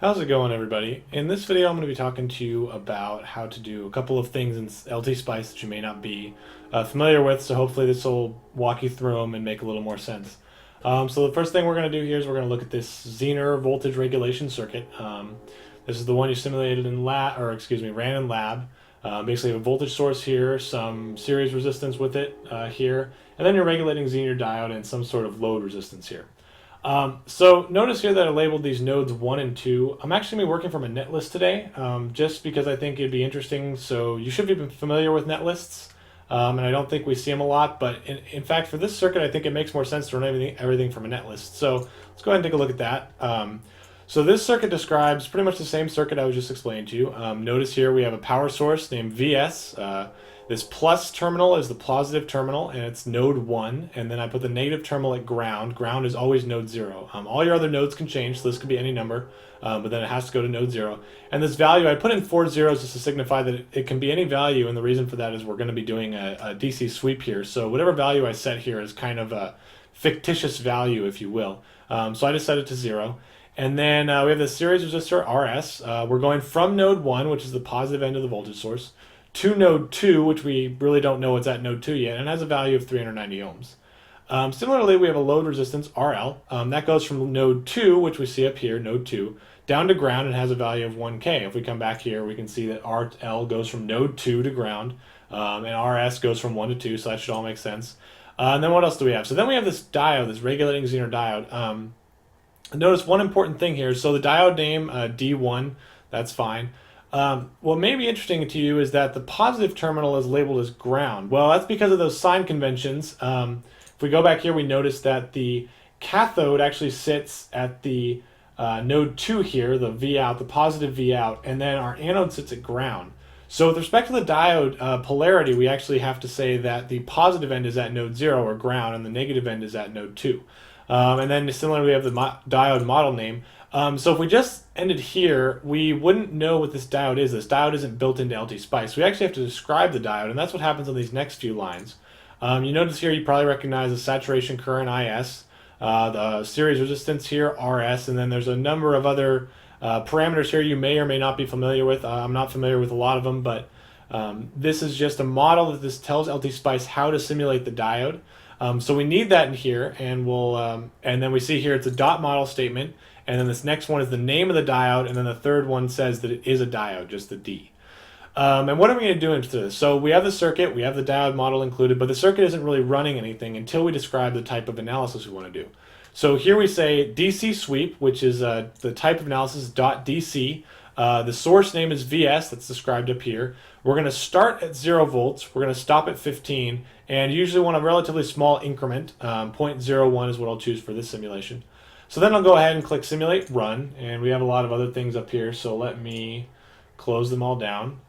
How's it going, everybody? In this video, I'm going to be talking to you about how to do a couple of things in LTSpice that you may not be familiar with, so hopefully this will walk you through them and make a little more sense. So the first thing we're going to do here is we're going to look at this Zener voltage regulation circuit. This is the one you simulated in ran in lab. Basically, a voltage source here, some series resistance with it here, and then you're regulating Zener diode and some sort of load resistance here. So notice here that I labeled these nodes 1 and 2. I'm actually going to be working from a netlist today, just because I think it'd be interesting. So you should be familiar with netlists, and I don't think we see them a lot, but in fact for this circuit I think it makes more sense to run everything from a netlist. So let's go ahead and take a look at that. So this circuit describes pretty much the same circuit I was just explaining to you. Notice here we have a power source named VS. This plus terminal is the positive terminal, and it's node 1, and then I put the negative terminal at ground. Ground is always node 0. All your other nodes can change, so this could be any number, but then it has to go to node 0. And this value, I put in 4 zeros just to signify that it can be any value, and the reason for that is we're going to be doing a DC sweep here. So whatever value I set here is kind of a fictitious value, if you will. So I just set it to 0. And then we have the series resistor RS. We're going from node 1, which is the positive end of the voltage source, to node 2, which we really don't know what's at node 2 yet, and has a value of 390 ohms. Similarly, we have a load resistance RL. That goes from node 2, which we see up here, node 2, down to ground and has a value of 1K. If we come back here, we can see that RL goes from node 2 to ground, and RS goes from 1 to 2, so that should all make sense. And then what else do we have? So then we have this diode, this regulating Zener diode. Notice one important thing here. So the diode name, D1, that's fine. What may be interesting to you is that the positive terminal is labeled as ground. Well, that's because of those sign conventions. If we go back here, we notice that the cathode actually sits at the node 2 here, the V out, the positive V out, and then our anode sits at ground. So with respect to the diode polarity, we actually have to say that the positive end is at node 0 or ground, and the negative end is at node 2. And then similarly, we have the diode model name. So if we just ended here, we wouldn't know what this diode is. This diode isn't built into LTSpice. We actually have to describe the diode, and that's what happens on these next few lines. You notice here you probably recognize the saturation current IS, the series resistance here RS, and then there's a number of other parameters here you may or may not be familiar with. I'm not familiar with a lot of them, but this is just a model that this tells LTSpice how to simulate the diode. So we need that in here, and and then we see here it's a dot model statement, and then this next one is the name of the diode, and then the third one says that it is a diode, just the D. And what are we going to do into this? So we have the circuit, we have the diode model included, but the circuit isn't really running anything until we describe the type of analysis we want to do. So here we say DC sweep, which is the type of analysis .DC. The source name is VS, that's described up here. We're going to start at 0 volts, we're going to stop at 15, and usually want a relatively small increment. 0.01 is what I'll choose for this simulation. So then I'll go ahead and click Simulate Run, and we have a lot of other things up here, so let me close them all down.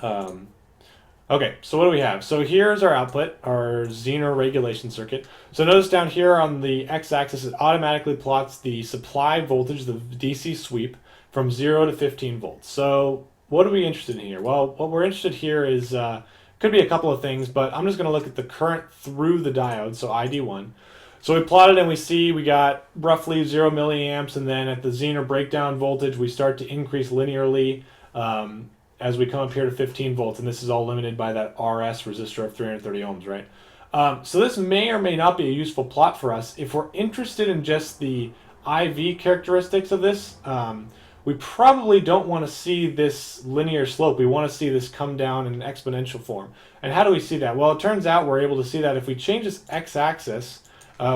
Okay, so what do we have? So here's our output, our Zener regulation circuit. So notice down here on the x-axis, it automatically plots the supply voltage, the DC sweep, from 0 to 15 volts. So what are we interested in here? Well, what we're interested here is, could be a couple of things, but I'm just going to look at the current through the diode, so ID1. So we plotted and we see we got roughly 0 milliamps, and then at the Zener breakdown voltage, we start to increase linearly as we come up here to 15 volts, and this is all limited by that RS resistor of 330 ohms, right? So this may or may not be a useful plot for us. If we're interested in just the IV characteristics of this, we probably don't want to see this linear slope. We want to see this come down in an exponential form. And how do we see that? Well, it turns out we're able to see that if we change this x-axis,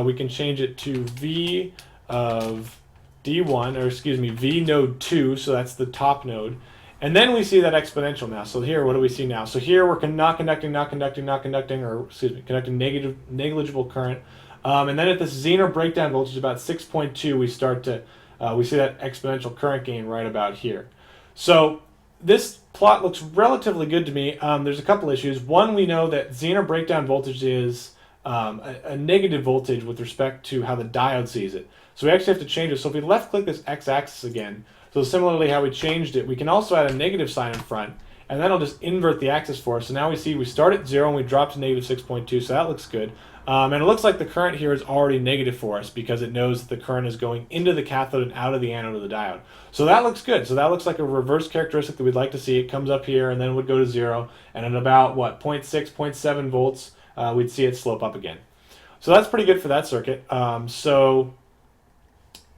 we can change it to V of D1, or excuse me, V node 2, so that's the top node. And then we see that exponential now. So here, what do we see now? So here we're not conducting, or excuse me, conducting negligible current. And then at this Zener breakdown voltage, about 6.2, we start to, we see that exponential current gain right about here. So this plot looks relatively good to me. There's a couple issues. One, we know that Zener breakdown voltage is a negative voltage with respect to how the diode sees it. So we actually have to change it. So if we left click this x-axis again, so similarly how we changed it, we can also add a negative sign in front, and then I'll just invert the axis for us. So now we see we start at 0 and we drop to negative 6.2, so that looks good. And it looks like the current here is already negative for us because it knows that the current is going into the cathode and out of the anode of the diode. So that looks good. So that looks like a reverse characteristic that we'd like to see. It comes up here and then would go to 0. And at about, what, 0.6, 0.7 volts, we'd see it slope up again. So that's pretty good for that circuit. The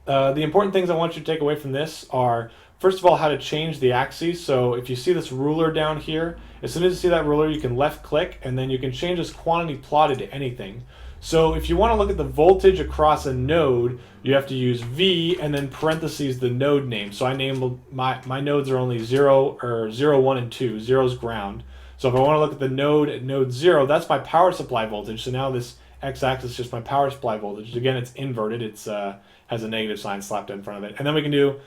important things I want you to take away from this are, first of all, how to change the axes. So if you see this ruler down here, as soon as you see that ruler, you can left click and then you can change this quantity plotted to anything. So if you want to look at the voltage across a node, you have to use V and then parentheses the node name. So I named my nodes are only 0, 1, and 2. 0 is ground. So if I want to look at the node at node 0, that's my power supply voltage. So now this x-axis is just my power supply voltage. Again, it's inverted. It's has a negative sign slapped in front of it. And then we can do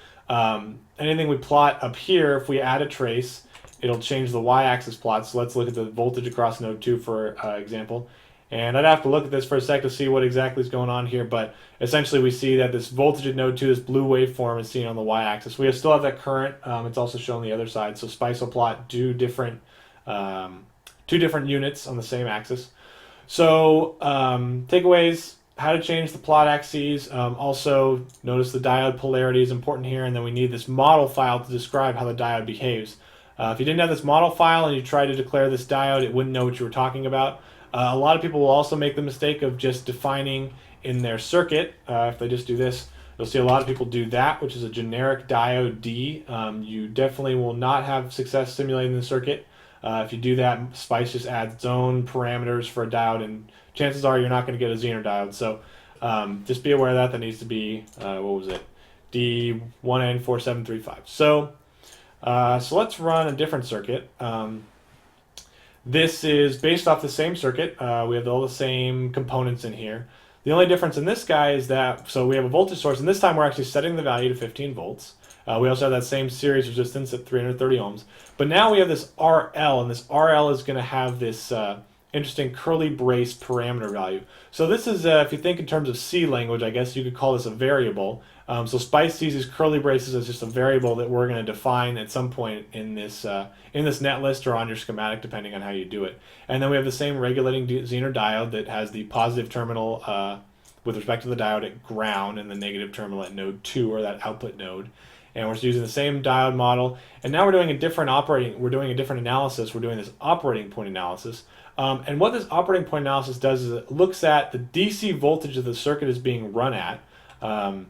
anything we plot up here. If we add a trace, it'll change the y-axis plot. So let's look at the voltage across node 2 for example. And I'd have to look at this for a sec to see what exactly is going on here, but essentially we see that this voltage at node 2, this blue waveform, is seen on the y-axis. We still have that current. It's also shown on the other side. So Spice will plot two different units on the same axis. So takeaways, how to change the plot axes. Also, notice the diode polarity is important here, and then we need this model file to describe how the diode behaves. If you didn't have this model file and you tried to declare this diode, it wouldn't know what you were talking about. A lot of people will also make the mistake of just defining in their circuit. If they just do this, you'll see a lot of people do that, which is a generic diode D. You definitely will not have success simulating the circuit. If you do that, Spice just adds its own parameters for a diode, and chances are you're not going to get a Zener diode. So just be aware of that. That needs to be, what was it, D1N4735. So let's run a different circuit. This is based off the same circuit. We have all the same components in here. The only difference in this guy is that, so we have a voltage source, and this time we're actually setting the value to 15 volts. We also have that same series resistance at 330 ohms. But now we have this RL, and this RL is going to have this interesting curly brace parameter value. So this is, if you think in terms of C language, I guess you could call this a variable. So Spice sees these curly braces as just a variable that we're going to define at some point in this netlist or on your schematic, depending on how you do it. And then we have the same regulating Zener diode that has the positive terminal with respect to the diode at ground and the negative terminal at node 2, or that output node. And we're using the same diode model. And now we're doing a different analysis. We're doing this operating point analysis. And what this operating point analysis does is it looks at the DC voltage that the circuit is being run at, or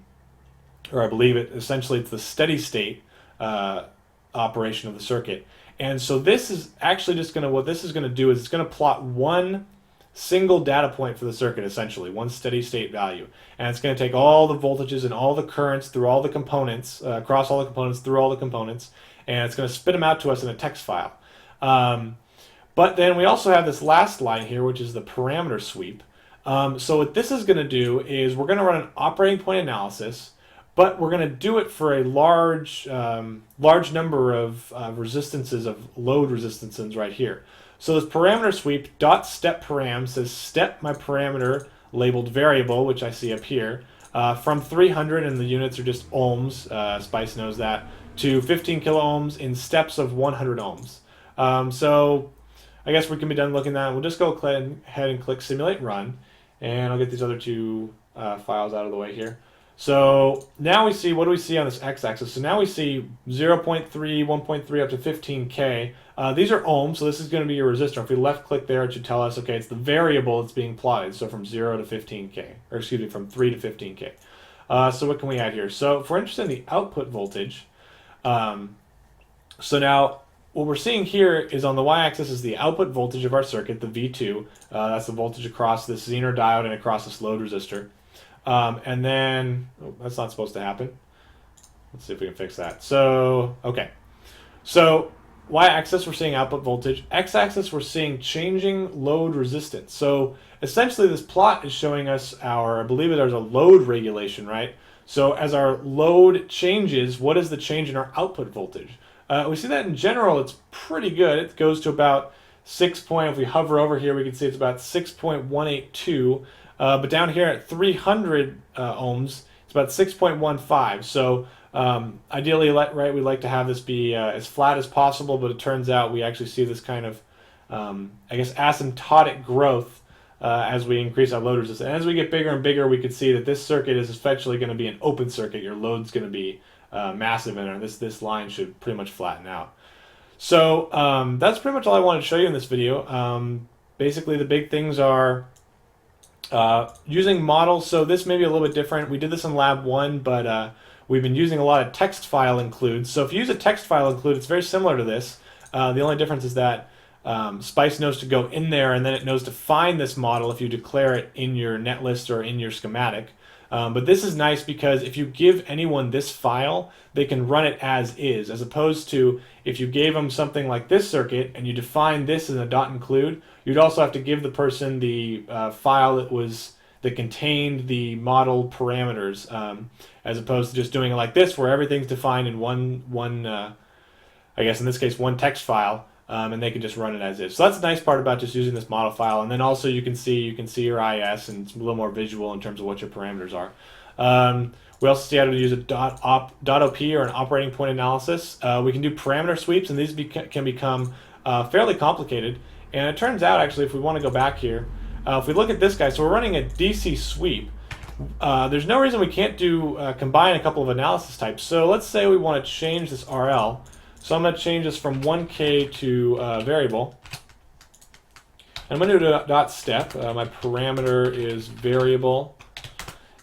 I believe essentially it's the steady state operation of the circuit. And so this is actually just going to, what this is going to do is it's going to plot one single data point for the circuit, essentially, one steady state value. And it's going to take all the voltages and all the currents through all the components, across all the components, through all the components, and it's going to spit them out to us in a text file. But then we also have this last line here, which is the parameter sweep. So what this is going to do is we're going to run an operating point analysis, but we're going to do it for a large number of resistances, of load resistances right here. So this parameter sweep dot step param says step my parameter labeled variable, which I see up here, from 300, and the units are just ohms, Spice knows that, to 15 kilo ohms in steps of 100 ohms. So I guess we can be done looking at that. We'll just go ahead and click simulate run, and I'll get these other two files out of the way here. So now we see, what do we see on this x-axis? So now we see 0.3, 1.3 up to 15K. These are ohms, so this is going to be your resistor. If we left click there, it should tell us, okay, it's the variable that's being plotted, so from 0 to 15K, or excuse me, from 3 to 15K. So what can we add here? So if we're interested in the output voltage, so now what we're seeing here is on the y-axis is the output voltage of our circuit, the V2. That's the voltage across this Zener diode and across this load resistor. And then, oh, that's not supposed to happen. Let's see if we can fix that. So, okay. So, y-axis, we're seeing output voltage. X-axis, we're seeing changing load resistance. So, essentially, this plot is showing us our, I believe there's a load regulation, right? So, as our load changes, what is the change in our output voltage? We see that in general, it's pretty good. It goes to about 6 if we hover over here, we can see it's about 6.182. But down here at 300 ohms, it's about 6.15. So ideally, right, we'd like to have this be as flat as possible, but it turns out we actually see this kind of, I guess, asymptotic growth as we increase our load resistance. And as we get bigger and bigger, we can see that this circuit is especially going to be an open circuit. Your load's going to be massive in there. This line should pretty much flatten out. So that's pretty much all I wanted to show you in this video. Basically, the big things are using models. So this may be a little bit different. We did this in lab 1, but we've been using a lot of text file includes. So if you use a text file include, it's very similar to this. The only difference is that Spice knows to go in there, and then it knows to find this model if you declare it in your netlist or in your schematic. But this is nice because if you give anyone this file, they can run it as is, as opposed to if you gave them something like this circuit and you define this as a dot include, you'd also have to give the person the file that contained the model parameters, as opposed to just doing it like this, where everything's defined in one I guess in this case, one text file, and they can just run it as is. So that's the nice part about just using this model file. And then also you can see your IS, and it's a little more visual in terms of what your parameters are. We also see how to use a .op or an operating point analysis. We can do parameter sweeps, and these can become fairly complicated. And it turns out, actually, if we want to go back here, if we look at this guy, so we're running a DC sweep. There's no reason we can't combine a couple of analysis types. So let's say we want to change this RL. So I'm going to change this from 1K to variable. I'm going to do a dot step. My parameter is variable.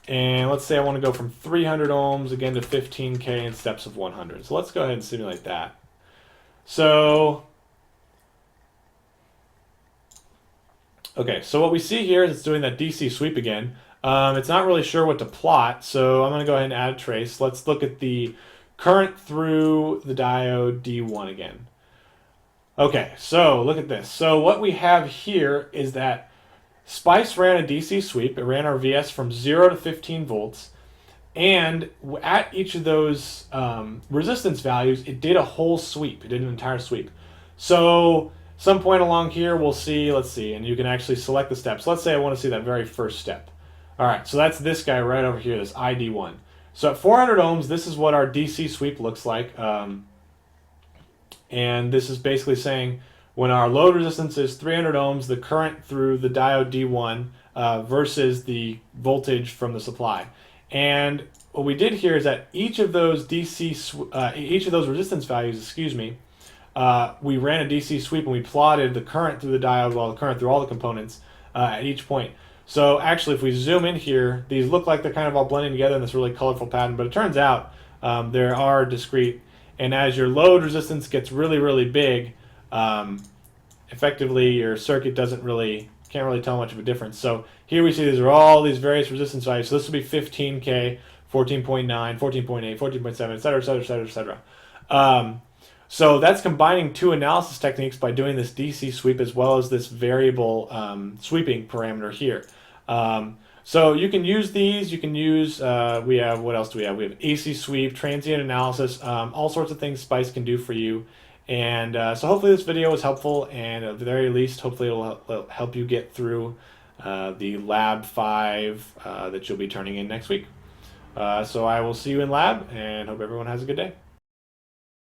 And let's say I want to go from 300 ohms again to 15K in steps of 100. So let's go ahead and simulate that. So, okay, so what we see here is it's doing that DC sweep again. It's not really sure what to plot, so I'm going to go ahead and add a trace. Let's look at the current through the diode D1 again. Okay, so look at this. So what we have here is that Spice ran a DC sweep. It ran our VS from 0 to 15 volts. And at each of those resistance values, it did a whole sweep. It did an entire sweep. So some point along here, we'll see, let's see, and you can actually select the steps. Let's say I want to see that very first step. All right, so that's this guy right over here, this ID1. So at 400 ohms, this is what our DC sweep looks like. And this is basically saying when our load resistance is 300 ohms, the current through the diode D1 versus the voltage from the supply. And what we did here is that each of those resistance values, we ran a DC sweep and we plotted the current through the diode, well, the current through all the components at each point. So actually, if we zoom in here, these look like they're kind of all blending together in this really colorful pattern, but it turns out there are discrete. And as your load resistance gets really, really big, effectively your circuit can't really tell much of a difference. So here we see these are all these various resistance values. So this will be 15K, 14.9, 14.8, 14.7, et cetera, et cetera, et cetera, et cetera. So that's combining two analysis techniques by doing this DC sweep as well as this variable sweeping parameter here. So you can use these. You can use, what else do we have? We have AC sweep, transient analysis, all sorts of things Spice can do for you. And so hopefully this video was helpful, and at the very least, hopefully it'll help you get through the Lab 5 that you'll be turning in next week. So I will see you in lab, and hope everyone has a good day.